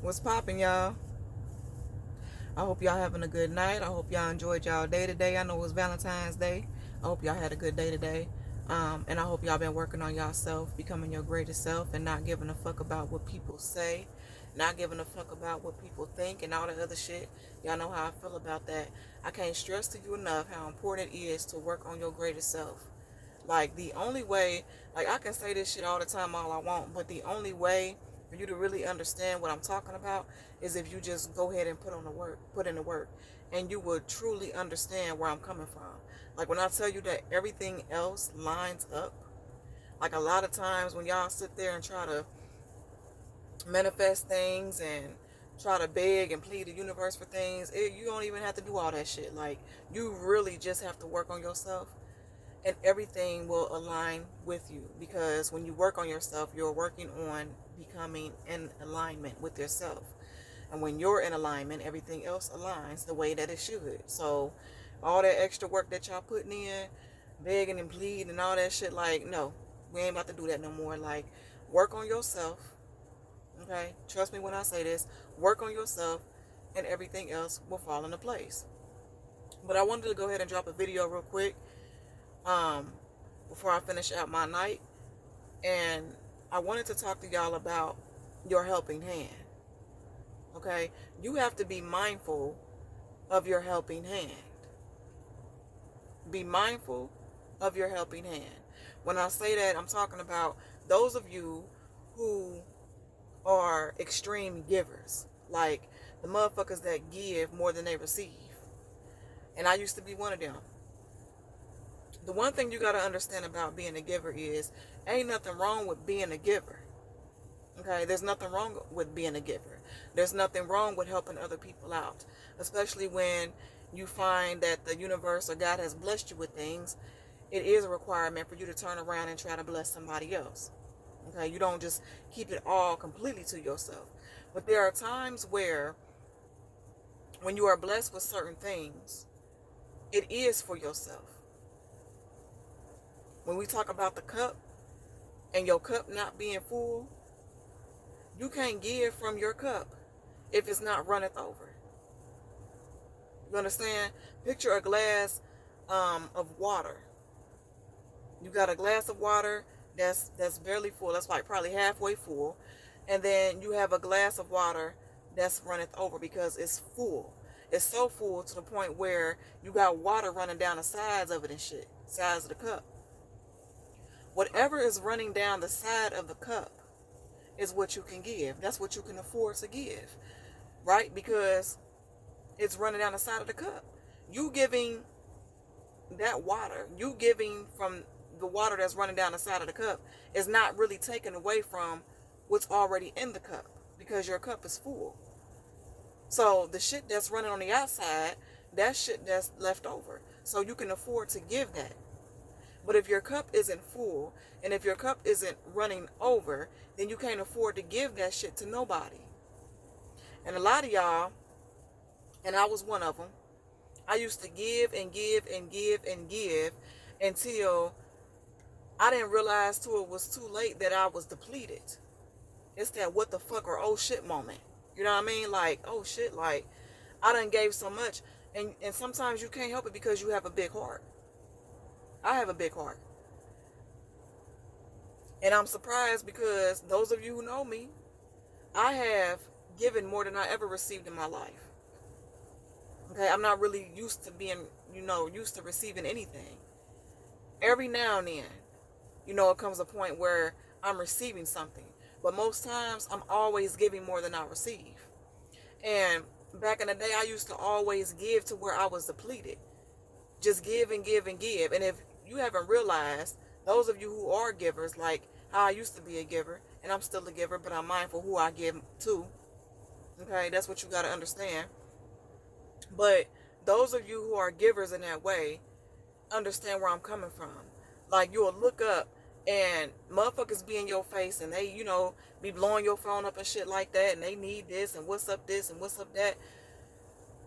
What's poppin', y'all? I hope y'all having a good night. I hope y'all enjoyed y'all day today. I know it was Valentine's Day. I hope y'all had a good day today. And I hope y'all been working on yourself, becoming your greatest self, and not giving a fuck about what people say, not giving a fuck about what people think, and all that other shit. Y'all know how I feel about that. I can't stress to you enough how important it is to work on your greatest self. Like, the only way, like, I can say this shit all the time, all I want, but the only way for you to really understand what I'm talking about is if you just go ahead and put in the work, and you will truly understand where I'm coming from. Like, when I tell you that everything else lines up, like, a lot of times when y'all sit there and try to manifest things and try to beg and plead the universe for things, you don't even have to do all that shit. Like, you really just have to work on yourself, and everything will align with you, because when you work on yourself, you're working on becoming in alignment with yourself, and when you're in alignment, everything else aligns the way that it should. So all that extra work that y'all putting in, begging and pleading and all that shit, like, no, we ain't about to do that no more. Like, work on yourself. Okay, trust me when I say this. Work on yourself, and everything else will fall into place. But I wanted to go ahead and drop a video real quick, um, before I finish out my night. And I wanted to talk to y'all about your helping hand. Okay? You have to be mindful of your helping hand. Be mindful of your helping hand. When I say that, I'm talking about those of you who are extreme givers. Like, the motherfuckers that give more than they receive. And I used to be one of them. The one thing you got to understand about being a giver is ain't nothing wrong with being a giver. Okay, there's nothing wrong with being a giver. There's nothing wrong with helping other people out, especially when you find that the universe or God has blessed you with things. It is a requirement for you to turn around and try to bless somebody else. Okay, you don't just keep it all completely to yourself. But there are times where, when you are blessed with certain things, it is for yourself. When we talk about the cup and your cup not being full, you can't give from your cup if it's not runneth over. You understand? Picture a glass of water. You got a glass of water that's barely full. That's like probably halfway full. And then you have a glass of water that's runneth over because it's full. It's so full to the point where you got water running down the sides of it and shit. Sides of the cup. Whatever is running down the side of the cup is what you can give. That's what you can afford to give, right? Because it's running down the side of the cup. You giving that water, you giving from the water that's running down the side of the cup, is not really taken away from what's already in the cup, because your cup is full. So the shit that's running on the outside, that shit that's left over. So you can afford to give that. But if your cup isn't full, and if your cup isn't running over, then you can't afford to give that shit to nobody. And a lot of y'all, and I was one of them, I used to give and give and give and give until I didn't realize till it was too late that I was depleted. It's that what the fuck or oh shit moment. You know what I mean? Like, oh shit, like, I done gave so much. And sometimes you can't help it because you have a big heart. I have a big heart. And I'm surprised because those of you who know me, I have given more than I ever received in my life. Okay, I'm not really used to being, used to receiving anything. Every now and then, it comes a point where I'm receiving something. But most times, I'm always giving more than I receive. And back in the day, I used to always give to where I was depleted. Just give and give and give. And if you haven't realized, those of you who are givers, like how I used to be a giver, and I'm still a giver, but I'm mindful who I give to. Okay, that's what you got to understand. But those of you who are givers in that way, understand where I'm coming from. Like, you'll look up and motherfuckers be in your face and they, be blowing your phone up and shit like that, and they need this and what's up this and what's up that.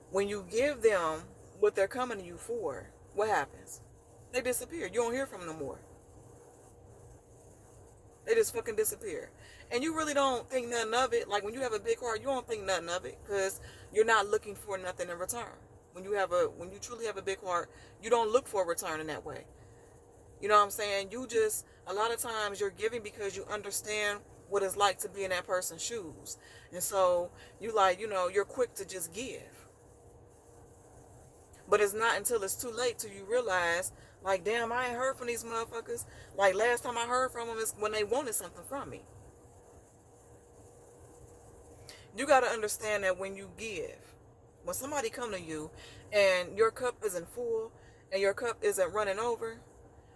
When you give them what they're coming to you for, what happens? They disappear. You don't hear from them no more. They just fucking disappear. And you really don't think nothing of it. Like when you have a big heart, you don't think nothing of it because you're not looking for nothing in return. When you truly have a big heart, you don't look for a return in that way. You know what I'm saying? A lot of times you're giving because you understand what it's like to be in that person's shoes. And so you're quick to just give. But it's not until it's too late till you realize, like, damn, I ain't heard from these motherfuckers. Like, last time I heard from them is when they wanted something from me. You got to understand that when you give, when somebody come to you and your cup isn't full and your cup isn't running over,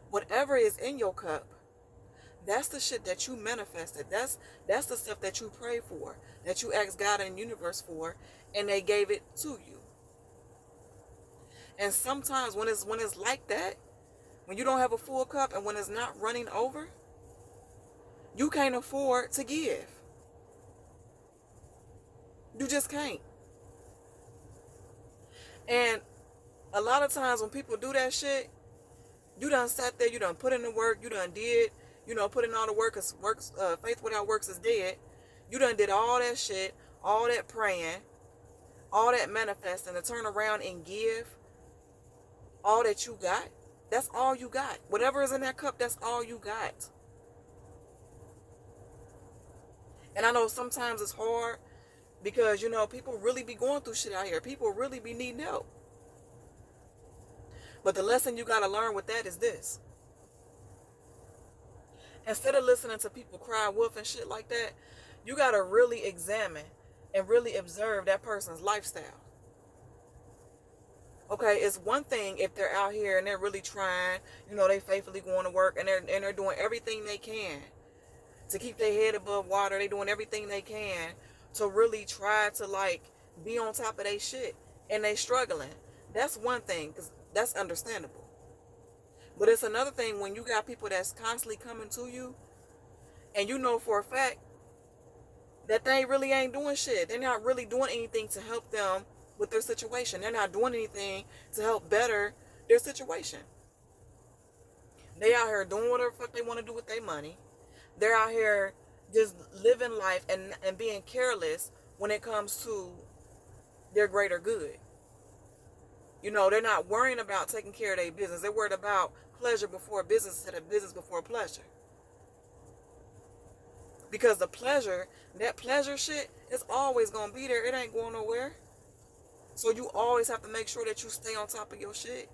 whatever is in your cup, that's the shit that you manifested. That's the stuff that you pray for, that you asked God and the universe for, and they gave it to you. And sometimes when it's like that, when you don't have a full cup and when it's not running over, you can't afford to give. You just can't. And a lot of times when people do that shit, you done sat there, you done put in the work, you done did, put in all the work, because faith without works is dead. You done did all that shit, all that praying, all that manifesting, to turn around and give all that you got. That's all you got. Whatever is in that cup, that's all you got. And I know sometimes it's hard because, people really be going through shit out here. People really be needing help. But the lesson you got to learn with that is this. Instead of listening to people cry wolf and shit like that, you got to really examine and really observe that person's lifestyle. Okay, it's one thing if they're out here and they're really trying, they faithfully going to work and they're doing everything they can to keep their head above water. They're doing everything they can to really try to be on top of their shit, and they struggling. That's one thing, because that's understandable. But it's another thing when you got people that's constantly coming to you and you know for a fact that they really ain't doing shit. They're not really doing anything to help them with their situation. They're not doing anything to help better their situation. They out here doing whatever the fuck they want to do with their money. They're out here just living life and being careless when it comes to their greater good. They're not worrying about taking care of their business. They're worried about pleasure before business instead of business before pleasure. Because that pleasure shit is always going to be there. It ain't going nowhere. So you always have to make sure that you stay on top of your shit.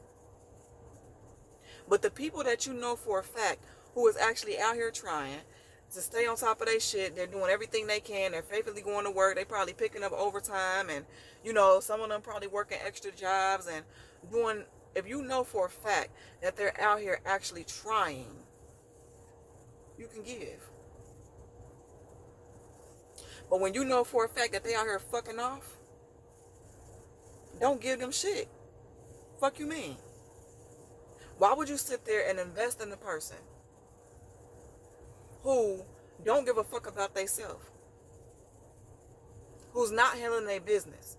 But the people that you know for a fact who is actually out here trying to stay on top of their shit, they're doing everything they can, they're faithfully going to work, they probably picking up overtime, and some of them probably working extra jobs and doing, if you know for a fact that they're out here actually trying, you can give. But when you know for a fact that they out here fucking off, don't give them shit. Fuck you mean? Why would you sit there and invest in a person who don't give a fuck about themselves, who's not handling their business,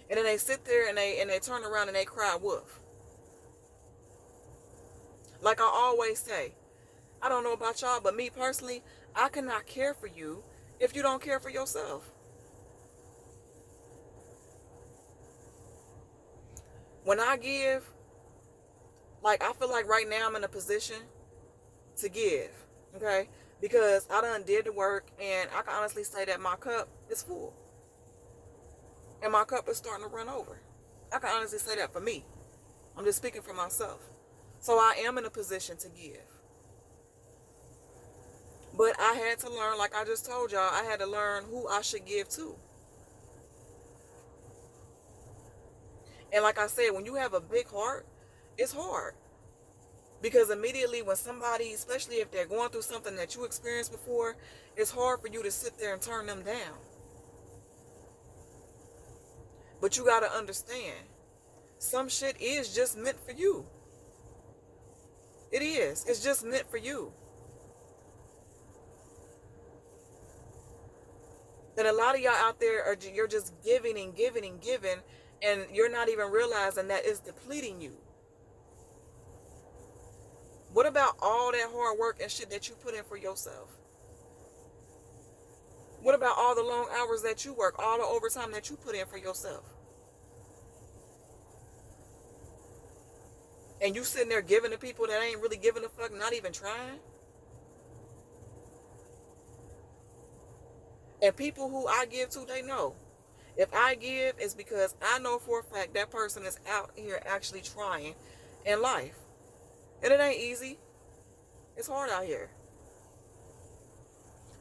and then they sit there and they turn around and they cry wolf? Like I always say, I don't know about y'all, but me personally, I cannot care for you if you don't care for yourself. When I give, I feel like right now I'm in a position to give, okay? Because I done did the work, and I can honestly say that my cup is full. And my cup is starting to run over. I can honestly say that for me. I'm just speaking for myself. So I am in a position to give. But I had to learn, like I just told y'all, I had to learn who I should give to. And like I said, when you have a big heart, it's hard. Because immediately when somebody, especially if they're going through something that you experienced before, it's hard for you to sit there and turn them down. But you got to understand, some shit is just meant for you. It is. It's just meant for you. And a lot of y'all out there, you're just giving and giving and giving, and you're not even realizing that it's depleting you. What about all that hard work and shit that you put in for yourself? What about all the long hours that you work, all the overtime that you put in for yourself? And you sitting there giving to people that ain't really giving a fuck, not even trying? And people who I give to, they know. If I give, it's because I know for a fact that person is out here actually trying in life. And it ain't easy. It's hard out here.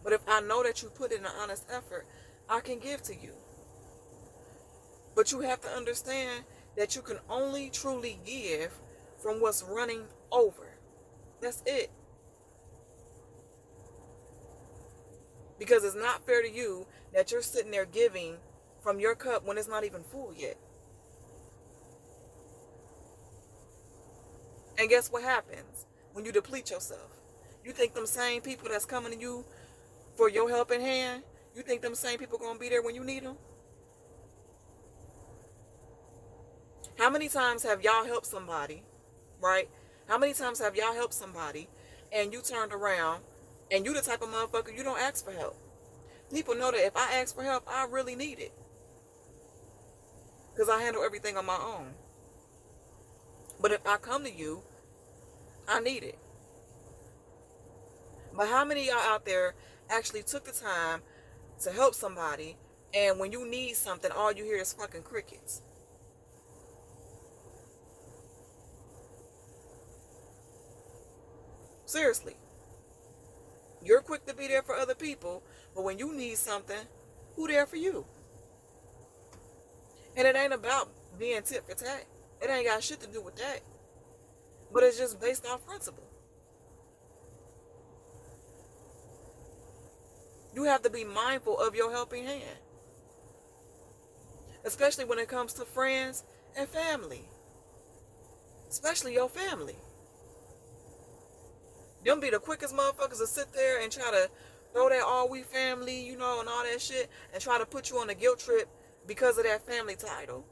But if I know that you put in an honest effort, I can give to you. But you have to understand that you can only truly give from what's running over. That's it. Because it's not fair to you that you're sitting there giving from your cup when it's not even full yet. And guess what happens when you deplete yourself? You think them same people that's coming to you for your helping hand, you think them same people gonna be there when you need them? How many times have y'all helped somebody, right? How many times have y'all helped somebody and you turned around and you the type of motherfucker you don't ask for help? People know that if I ask for help, I really need it. Because I handle everything on my own. But if I come to you, I need it. But how many of y'all out there actually took the time to help somebody, and when you need something, all you hear is fucking crickets? Seriously. You're quick to be there for other people, but when you need something, who there for you? And it ain't about being tit for tat. It ain't got shit to do with that. But it's just based off principle. You have to be mindful of your helping hand. Especially when it comes to friends and family. Especially your family. Them be the quickest motherfuckers to sit there and try to throw that all we family, you know, and all that shit, and try to put you on a guilt trip because of that family title.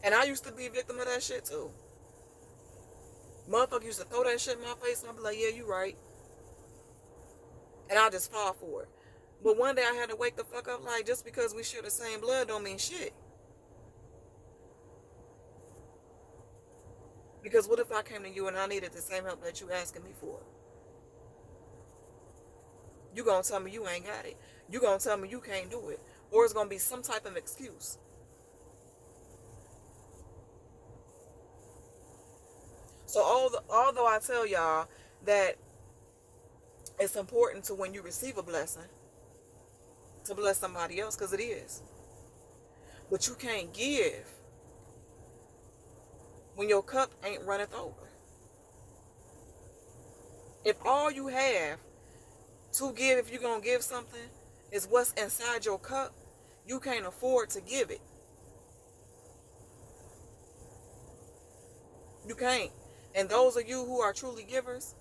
And I used to be a victim of that shit too. Motherfucker used to throw that shit in my face and I'd be like, yeah, you right. And I'll just fall for it. But one day I had to wake the fuck up, like, just because we share the same blood don't mean shit. Because what if I came to you and I needed the same help that you asking me for? You gonna tell me you ain't got it. You gonna tell me you can't do it. Or it's gonna be some type of excuse. So although I tell y'all that it's important to, when you receive a blessing, to bless somebody else, because it is. But you can't give when your cup ain't runneth over. If all you have to give, if you're going to give something, is what's inside your cup, you can't afford to give it. You can't. And those of you who are truly givers,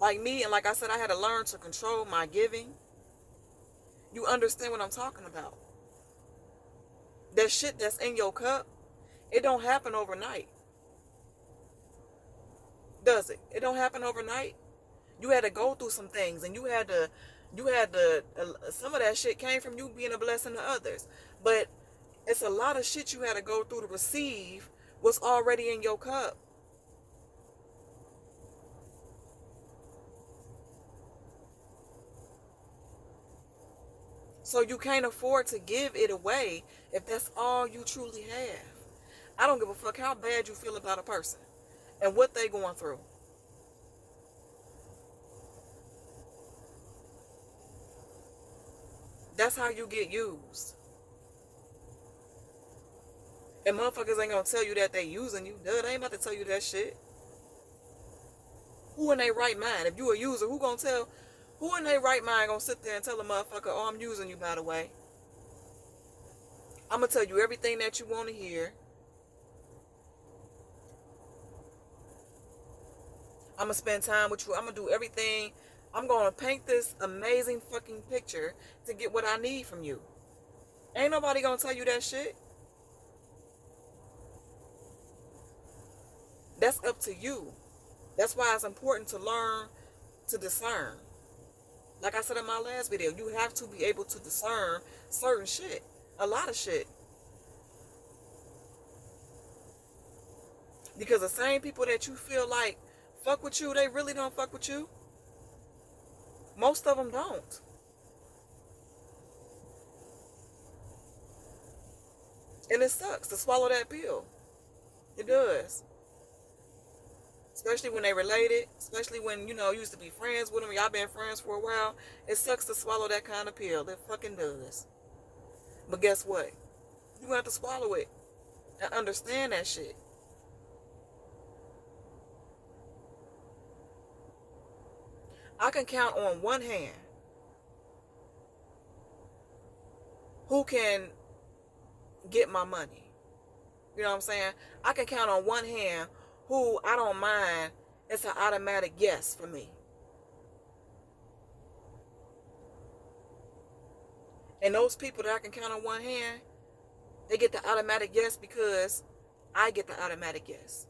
like me, and like I said, I had to learn to control my giving. You understand what I'm talking about. That shit that's in your cup, it don't happen overnight. Does it? It don't happen overnight. You had to go through some things, and you had to, some of that shit came from you being a blessing to others. But it's a lot of shit you had to go through to receive what's already in your cup. So you can't afford to give it away if that's all you truly have. I don't give a fuck how bad you feel about a person and what they going through. That's how you get used. And motherfuckers ain't gonna tell you that they using you. Duh, they ain't about to tell you that shit. Who in their right mind? If you a user, who in their right mind gonna sit there and tell a motherfucker, oh, I'm using you, by the way? I'm gonna tell you everything that you want to hear. I'm gonna spend time with you. I'm gonna do everything. I'm gonna paint this amazing fucking picture to get what I need from you. Ain't nobody gonna tell you that shit. That's up to you. That's why it's important to learn to discern. Like I said in my last video, you have to be able to discern certain shit. A lot of shit. Because the same people that you feel like fuck with you, they really don't fuck with you. Most of them don't. And it sucks to swallow that pill. It does. Especially when they related. Especially when, you used to be friends with them. Y'all been friends for a while. It sucks to swallow that kind of pill. It fucking does. But guess what? You have to swallow it and understand that shit. I can count on one hand who can get my money. You know what I'm saying? I can count on one hand who I don't mind. It's an automatic yes for me. And those people that I can count on one hand, they get the automatic yes because I get the automatic yes.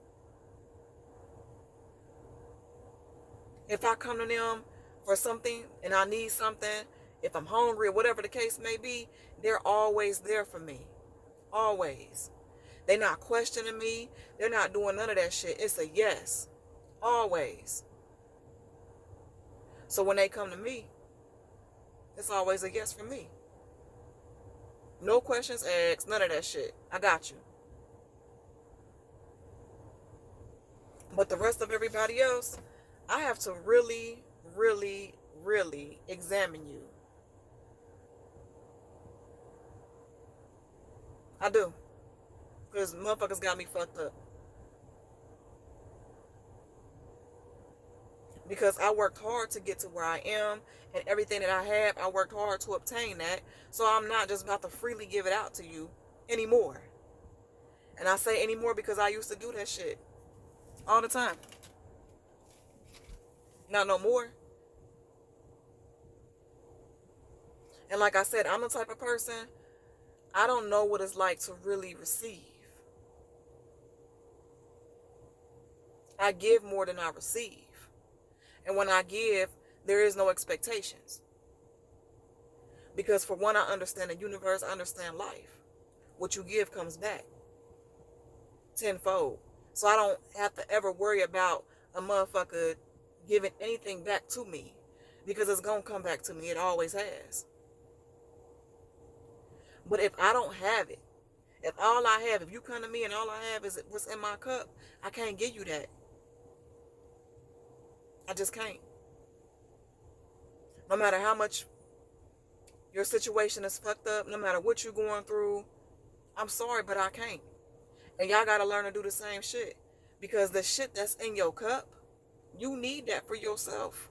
If I come to them for something and I need something, if I'm hungry or whatever the case may be, they're always there for me. Always. They're not questioning me. They're not doing none of that shit. It's a yes. Always. So when they come to me, it's always a yes for me. No questions asked. None of that shit. I got you. But the rest of everybody else, I have to really, really, really examine you. I do. Because motherfuckers got me fucked up. Because I worked hard to get to where I am, and everything that I have, I worked hard to obtain that. So I'm not just about to freely give it out to you anymore. And I say anymore because I used to do that shit all the time. Not no more. And like I said, I'm the type of person, I don't know what it's like to really receive. I give more than I receive. And when I give, there is no expectations. Because for one, I understand the universe, I understand life. What you give comes back tenfold. So I don't have to ever worry about a motherfucker giving anything back to me. Because it's going to come back to me. It always has. But if I don't have it, if you come to me and all I have is what's in my cup, I can't give you that. I just can't. No matter how much your situation is fucked up, no matter what you're going through, I'm sorry, but I can't. And y'all gotta learn to do the same shit. Because the shit that's in your cup, you need that for yourself.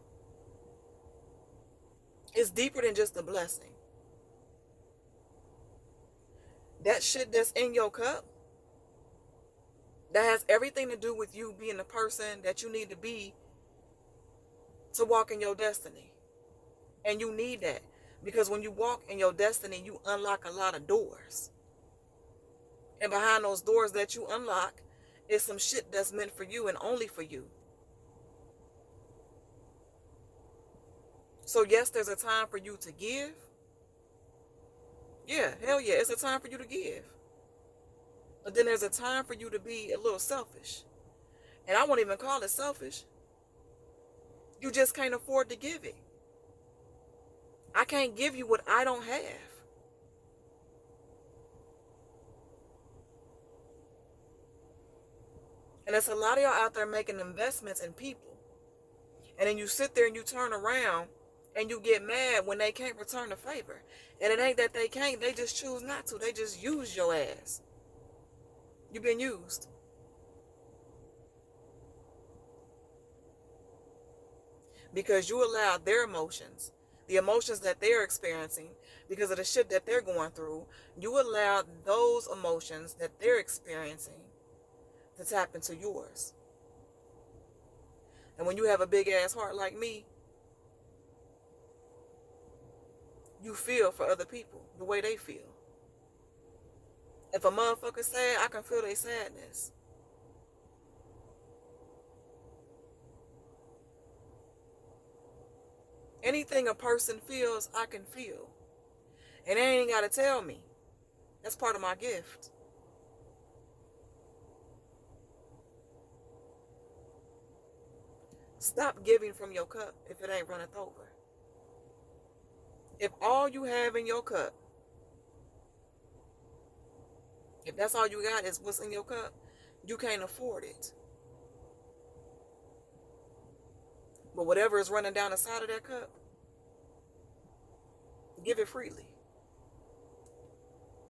It's deeper than just a blessing. That shit that's in your cup, that has everything to do with you being the person that you need to be to walk in your destiny. And you need that. Because when you walk in your destiny, you unlock a lot of doors. And behind those doors that you unlock is some shit that's meant for you and only for you. So yes, there's a time for you to give. Yeah, hell yeah, it's a time for you to give. But then there's a time for you to be a little selfish. And I won't even call it selfish. You just can't afford to give it. I can't give you what I don't have. And there's a lot of y'all out there making investments in people. And then you sit there and you turn around and you get mad when they can't return the favor. And it ain't that they can't, they just choose not to. They just use your ass. You've been used. Because you allow their emotions, the emotions that they're experiencing, because of the shit that they're going through, you allow those emotions that they're experiencing to tap into yours. And when you have a big ass heart like me, you feel for other people the way they feel. If a motherfucker sad, I can feel their sadness. Anything a person feels, I can feel. And they ain't got to tell me. That's part of my gift. Stop giving from your cup if it ain't runneth over. If all you have in your cup, if that's all you got is what's in your cup, you can't afford it. But whatever is running down the side of that cup, give it freely.